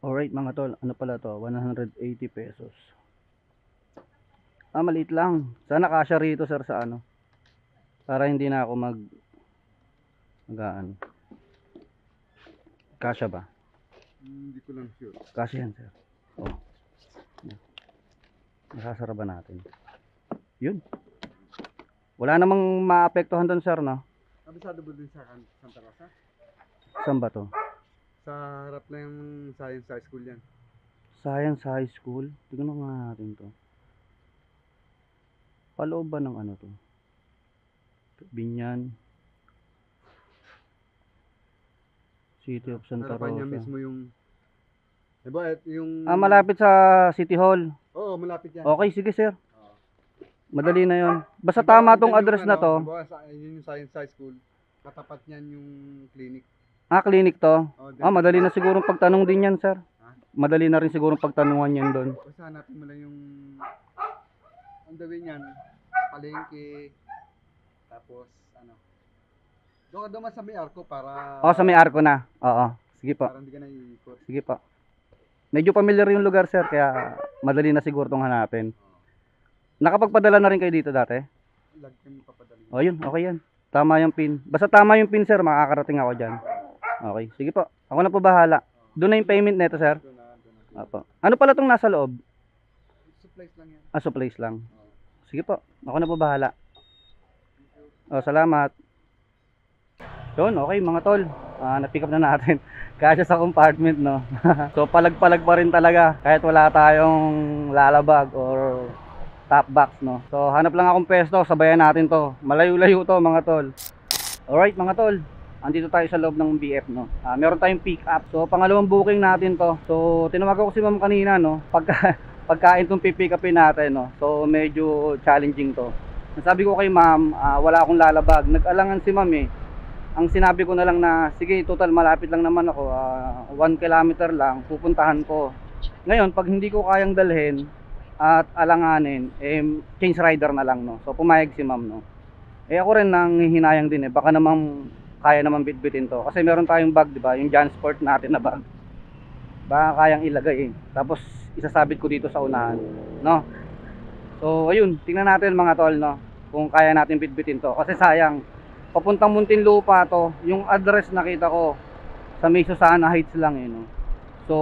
Alright mga tol, ano pala to? 180 pesos. Maliit lang. Sana kasya rito sir sa ano. Para hindi na ako mag-ano. Kasya ba? Hindi ko lang sure. Kasya yan sir. Oh. Nasasara ba natin? Yun. Wala namang maapektuhan doon sir, no? Kabisado ba din sa Santa Rosa? Saan ba to? Sa harap na yung Science High School yan. Science High School. Tignan nga natin to. Paloob ba ng ano to? Binyan. City of Santa Harapan niya Rosa. mismo yung... Diba, yung... Malapit sa City Hall. Oo, malapit yan. Okay, sige sir. Oo. Madali na yon. Basta Diba, tama tong yan yung address na to. Diba, yun yung Science High School. Katapat niyan yung clinic. Clinic to. Oh, Madali na siguro pagtanong din yan, sir. Ha? Madali na rin siguro pagtanungan yan doon. Basta hanapin mo lang yung... Ang gawin yan, palengke. Tapos, ano... Doon ka naman sa may arko para... Sa may arko na. Oo. Sige po. Para hindi ka na iikot. Sige po. Medyo familiar yung lugar, sir, kaya madali na siguro tong hanapin. Nakapagpadala na rin kayo dito dati? Lag kami papadali. Yun. Okay yan. Tama yung pin. Basta tama yung pin, sir, makakarating ako dyan. Okay. Sige po. Ako na po bahala. Doon na yung payment nito, sir. Doon na. Opo. Ano pala tong nasa loob? Supplies lang yan. Supplies lang. Sige po. Ako na po bahala. Salamat. Yun, okay mga tol. Na-pick up na natin. Kasya sa compartment, no? So, palag-palag pa rin talaga. Kahit wala tayong lalabag or top box, no? So, hanap lang akong pesto. Sabayan natin to. Malayo-layo to, mga tol. Alright, mga tol. Andito tayo sa loob ng BF, no? Meron tayong pick up. So, pangalawang booking natin to. So, tinawagan ko si ma'am kanina, no? Pagkain tong pipick upin natin, no? So, medyo challenging to. Nasabi ko kay ma'am, wala akong lalabag. Nag-alangan si ma'am, eh. Ang sinabi ko na lang na, sige, total malapit lang naman ako, 1 kilometer lang, pupuntahan ko. Ngayon, pag hindi ko kayang dalhin at alanganin, change rider na lang, no? So, pumayag si ma'am, no? Ako rin nanghihinayang din, baka naman kaya naman bitbitin to. Kasi meron tayong bag, di ba? Yung Jansport natin na bag. Baka kayang ilagay, eh. Tapos, isasabit ko dito sa unahan, no? So, ayun, tingnan natin mga tol, no? Kung kaya natin bitbitin to. Kasi sayang, papuntang Muntinlupa to, yung address nakita ko sa may Susana Heights lang, eh, no? So,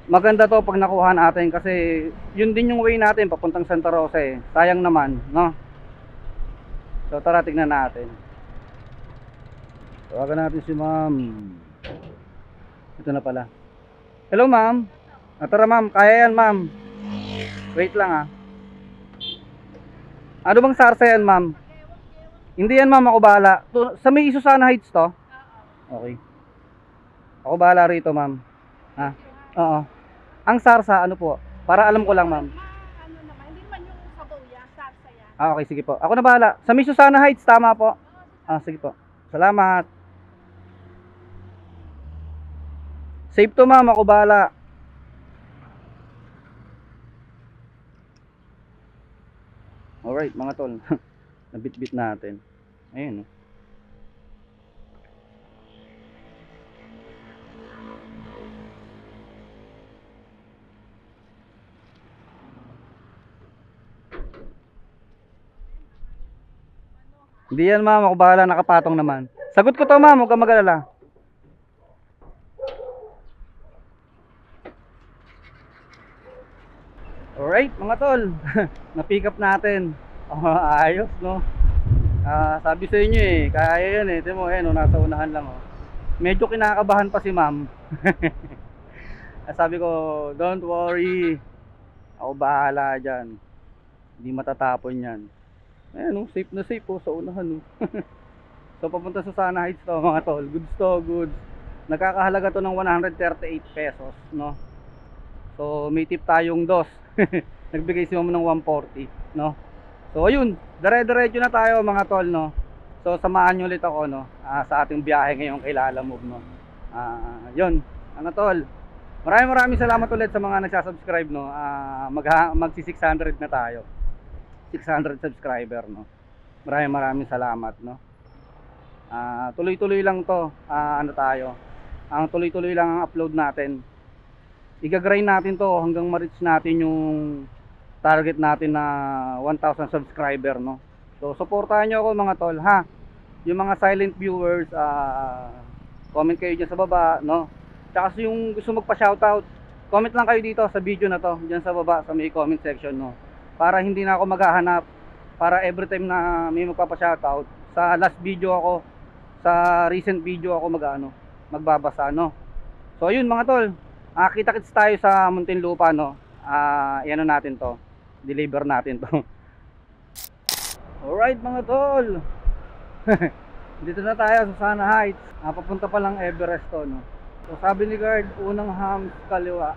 maganda to pag nakuha natin kasi yun din yung way natin papuntang Santa Rosa, eh. Sayang naman, no? So, tara, tignan natin. Tawagan natin si ma'am. Ito na pala. Hello, ma'am. Tara, ma'am. Kaya yan, ma'am. Wait lang, Ano bang sarsa yan, ma'am? Hindi yan, ma'am. Ako bahala. Sa may Susana Heights to? Okay. Ako bahala rito, ma'am. Oo. Ang sarsa, ano po? Para alam ko lang, ma'am. Ano naman, hindi man yung sabaw yan, sarsa yan. Okay, sige po. Ako na bahala. Sa may Susana Heights, tama po? Sige po. Salamat. Safe to, ma'am. Ako bahala. Alright, mga tol. Nabitbit natin. Ayun, Hindi yan, ma'am. Ako bahala. Nakapatong naman. Sagot ko to, ma'am. Huwag kang mag-alala. Alright, mga tol. Na-pick up natin. Ayos, no? Sabi sa inyo, kaya yan, Tingnan mo, nasa unahan lang, Medyo kinakabahan pa si ma'am. Sabi ko, don't worry. Ako bahala dyan. Hindi matatapon yan. Safe na safe sa unahan, So, papunta sa Susana Heights to, mga tol. Goods to, goods. Nagkakahalaga to ng 138 pesos, no? So, may tip tayong dos. Nagbigay si ma'am ng 140, no? So, ayun. Dire-diretso na tayo, mga tol, no? So, samahan nyo ulit ako, no? Sa ating biyahe ngayong kay Lalamove, no? Yun, mga tol. Maraming salamat ulit sa mga nagsasubscribe, no? Magsi 600 na tayo. 600 subscriber, no? Maraming salamat, no? Tuloy-tuloy lang to. Ano tayo? ang tuloy-tuloy lang ang upload natin. Igagrind natin to hanggang ma-reach natin yung target natin na 1,000 subscriber, no. So suportahan nyo ako mga tol, ha. Yung mga silent viewers, comment kayo dyan sa baba, no. Tsaka yung gusto magpa-shoutout, comment lang kayo dito sa video na to, dyan sa baba sa may comment section, no. Para hindi na ako maghahanap, para every time na may magpapa-shoutout, sa last video ako, sa recent video ako magbabasa, no. So ayun mga tol, kita-kits tayo sa Muntinlupa, no. Ano natin to, deliver natin to. Alright mga tol. Dito na tayo sa Sana Heights. Papunta pa lang Everest to, no. So sabi ni guard, unang hams kaliwa.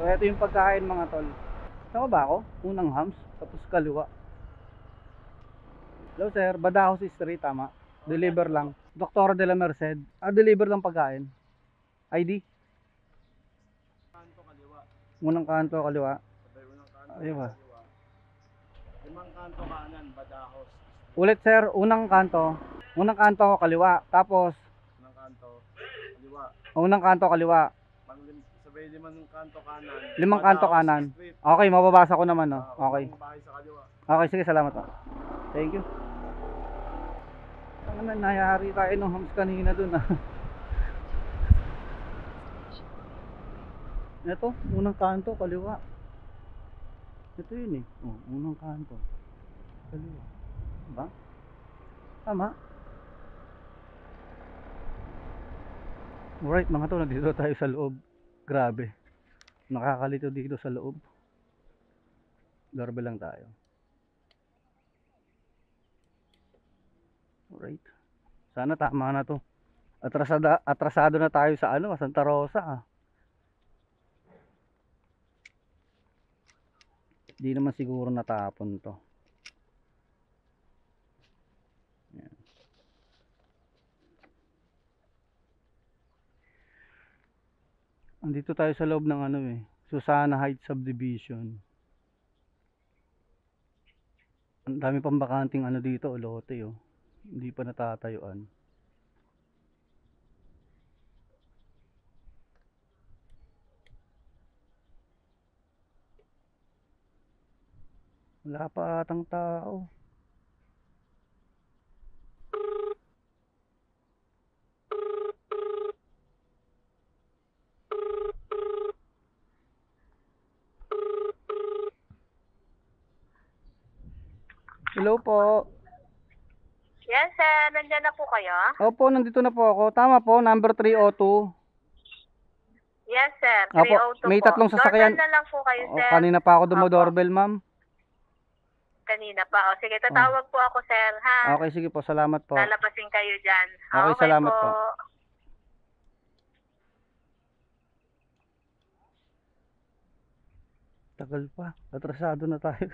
So ito yung pagkain mga tol. Tama ba ako? Unang hams, tapos kaliwa. Hello sir, Badajos Street, tama. Deliver lang. Dr. de la Merced. Deliver lang pagkain. ID? Kanto kaliwa. Unang kanto kaliwa. Sabay unang kanto Ayun ba? kaliwa. Limang kanto kanan, Badajos. Ulit sir, unang kanto. Unang kanto kaliwa. Tapos, Unang kanto kaliwa. unang kanto kaliwa. Sabay limang kanto kanan. Limang kanto Badajos kanan. Street. Okay, mababasa ko naman, no. Okay. Unang bahay sa kaliwa. Okay, sige, salamat po. Thank you. Ano na, nayari tayo ng hams kanina dun, Ito, unang kanto, kaliwa. Ito yun eh. Oh, unang kanto. Kaliwa. Diba? Tama. Alright mga to, nandito tayo sa loob. Grabe. Nakakalito dito sa loob. Garbe lang tayo. Alright. Sana tama na to. Atrasado na tayo sa Santa Rosa. Di naman siguro natapon to. Yan. Andito tayo sa loob ng Susana Heights Subdivision. Ang dami pang bakanting dito, lote oh. Hindi pa natatayuan. Wala pa atang tao. Hello po. Yes, sir. Nandiyan na po kayo? Opo, nandito na po ako. Tama po, number 302. Yes, sir. Opo, 302 may po. tatlong sasakyan. Doorbell na lang po kayo, sir. Kanina pa ako Opo. dumodoorbell, ma'am. Kanina pa. O, sige, tatawag po ako, sir, ha? Okay, sige po. Salamat po. Lalapasin kayo dyan. Okay, salamat po. Tagal pa. Atrasado na tayo.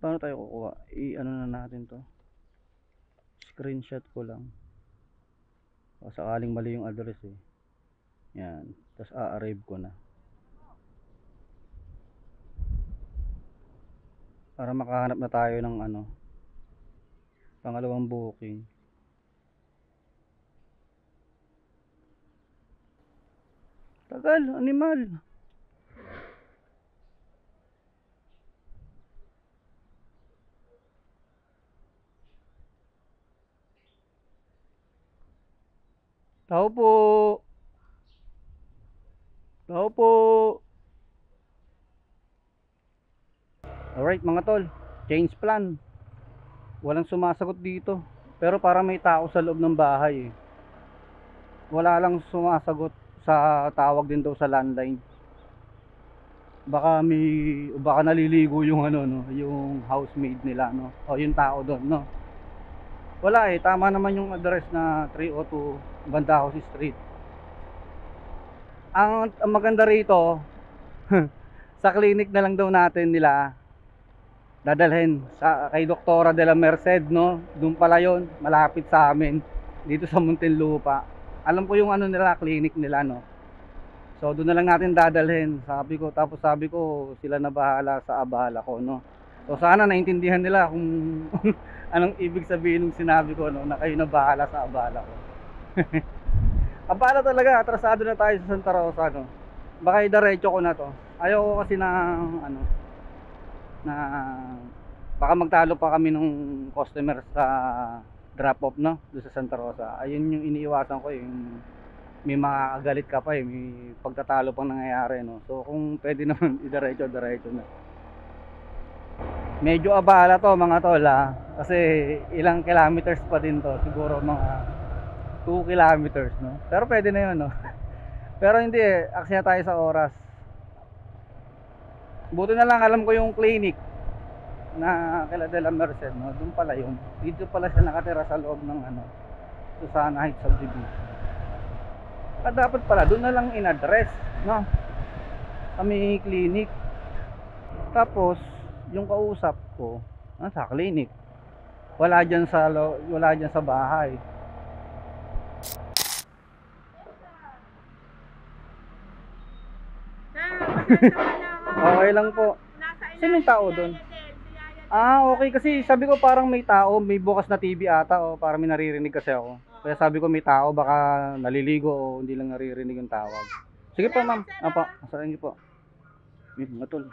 Paano tayo kukuha? I-ano na natin to. Screenshot ko lang. O, sakaling mali yung address eh. Yan. Tapos a-arrive ko na. Para makahanap na tayo ng pangalawang booking. Tagal, animal. Tao po. Tao po. Alright mga tol, change plan. Walang sumasagot dito. Pero para may tao sa loob ng bahay eh. Wala lang sumasagot sa tawag din daw sa landline. Baka naliligo yung yung housemaid nila o yung tao doon Wala eh, tama naman yung address na 302 Badajos Street. Ang maganda rito sa clinic na lang daw natin nila dadalhin kay Dr. de la Merced doon pala yon, malapit sa amin dito sa Muntinlupa. Alam ko yung nila, clinic nila So doon na lang natin dadalhin. Sabi ko sila na bahala sa abala ko So sana naintindihan nila kung anong ibig sabihin ng sinabi ko, no, na kayo na bahala sa abala ko. Abala talaga, atrasado na tayo sa Santa Rosa, no. Baka idiretso ko na to. Ayoko kasi na ano, na baka magtalo pa kami nung customer sa drop off, no, doon sa Santa Rosa. Ayun yung iniiwasan ko, yung may makakagalit ka pa, may pagtatalo pang nangyayari, no. So kung pwede naman idiretso na. Medyo abala to mga tol, kasi ilang kilometers pa din to, siguro mga 2 kilometers, no. Pero pwede na yun, no. Pero hindi aksaya tayo sa oras. Buti na lang alam ko yung clinic na kila De La Merced, no. Doon pala yun. Dito pala siya nakatira sa loob ng ano, Susana Heights Subdivision. Dapat pala doon na lang in-address, no, sa may clinic. Tapos yung kausap ko sa clinic, wala dyan sa bahay. Okay lang po. Sino yung tao doon? Okay, kasi sabi ko parang may tao, may bukas na TV ata, o parang may naririnig kasi ako. Kaya sabi ko may tao, baka naliligo o hindi lang naririnig yung tawag. Sige po ma'am. Apa, saan niyo po? Mga tol.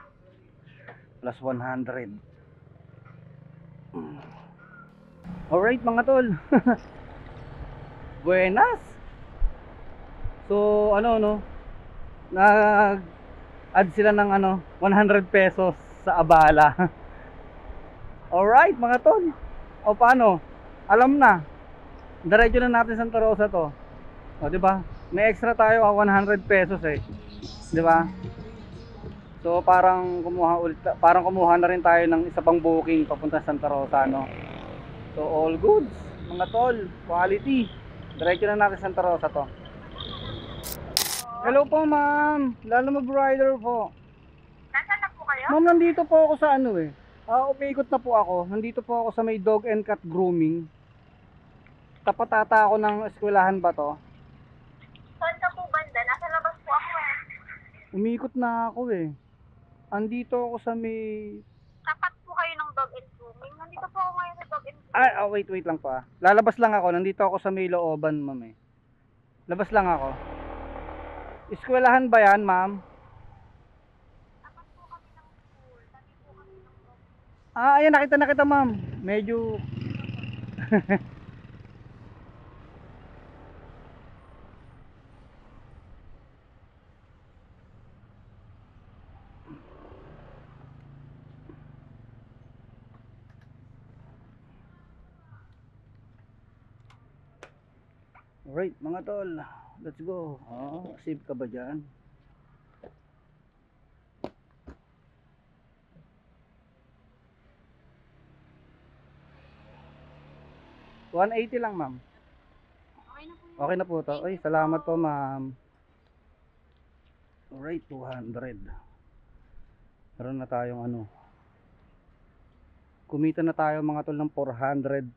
Plus 100. Alright mga tol. Buenas. So ano no, nag-add sila ng 100 pesos sa abala. Alright mga tol. O paano? Alam na. Diretso na natin Santa Rosa to. O di ba? May extra tayo 100 pesos eh. Di ba? So parang kumuha na rin tayo ng isa pang booking papunta sa Santa Rosa, no. So all goods, mga tol, quality. Diretso na natin Santa Rosa to. Hello po ma'am, Lalo Mag-Rider po. Nasaan na po kayo? Ma'am, nandito po ako sa umiikot na po ako. Nandito po ako sa may dog and cat grooming. Tapat ata ako ng eskwelahan ba to? Saan ka po banda? Nasa labas po ako eh. Umiikot na ako eh. Andito ako sa may... Tapat po kayo ng dog and grooming. Nandito po ako ngayon sa dog and grooming. Wait lang pa. Lalabas lang ako. Nandito ako sa may looban, ma'am eh. Labas lang ako. Eskwelahan ba yan, ma'am? Tapat po kami ng school. Tabi po kami ng dog. Ayan, nakita na kita, ma'am. Medyo... Alright, mga tol. Let's go. Save ka ba dyan? $180 lang, ma'am. Okay na po. Okay na po to. Ay, salamat po, ma'am. Alright, 200. Meron na tayong kumita na tayo mga tol ng 440.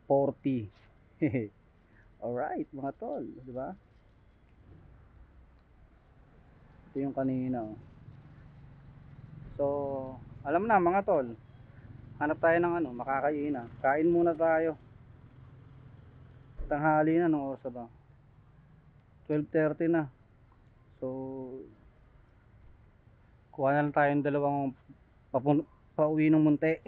Alright, mga tol, di ba? Ito yung kanina. So, alam na mga tol. Hanap tayo ng makakainan. Kain muna tayo. Tanghali na, nung oras ba? 12:30 na. So, kuha na lang tayong dalawang pauwi ng munti.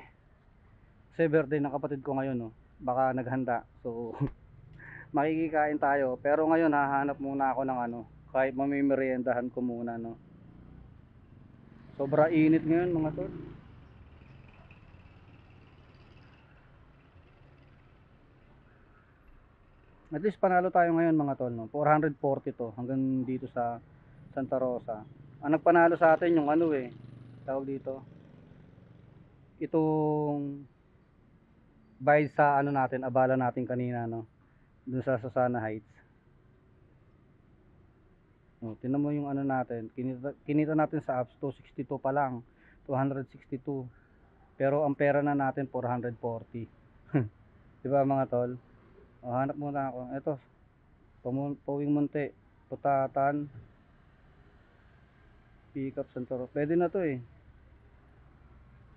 Kasi birthday ng kapatid ko ngayon, no. Baka naghanda. So, makikikain tayo. Pero ngayon, hahanap muna ako ng kahit mamimeriendahan ko muna, no. Sobra init ngayon, mga tol. At least panalo tayo ngayon, mga tol, no. 440 to hanggang dito sa Santa Rosa. Ang nagpanalo sa atin yung tawag dito, itong bayad sa natin, abala natin kanina, no, dun sa Susana Heights. Tingnan mo yung natin, kinita natin sa apps 262 pa lang, 262, pero ang pera na natin 440. Diba mga tol? Hanap muna ako. Ito, Pauwing Munti, Putatan, pick up Santoro. Pwede na to eh.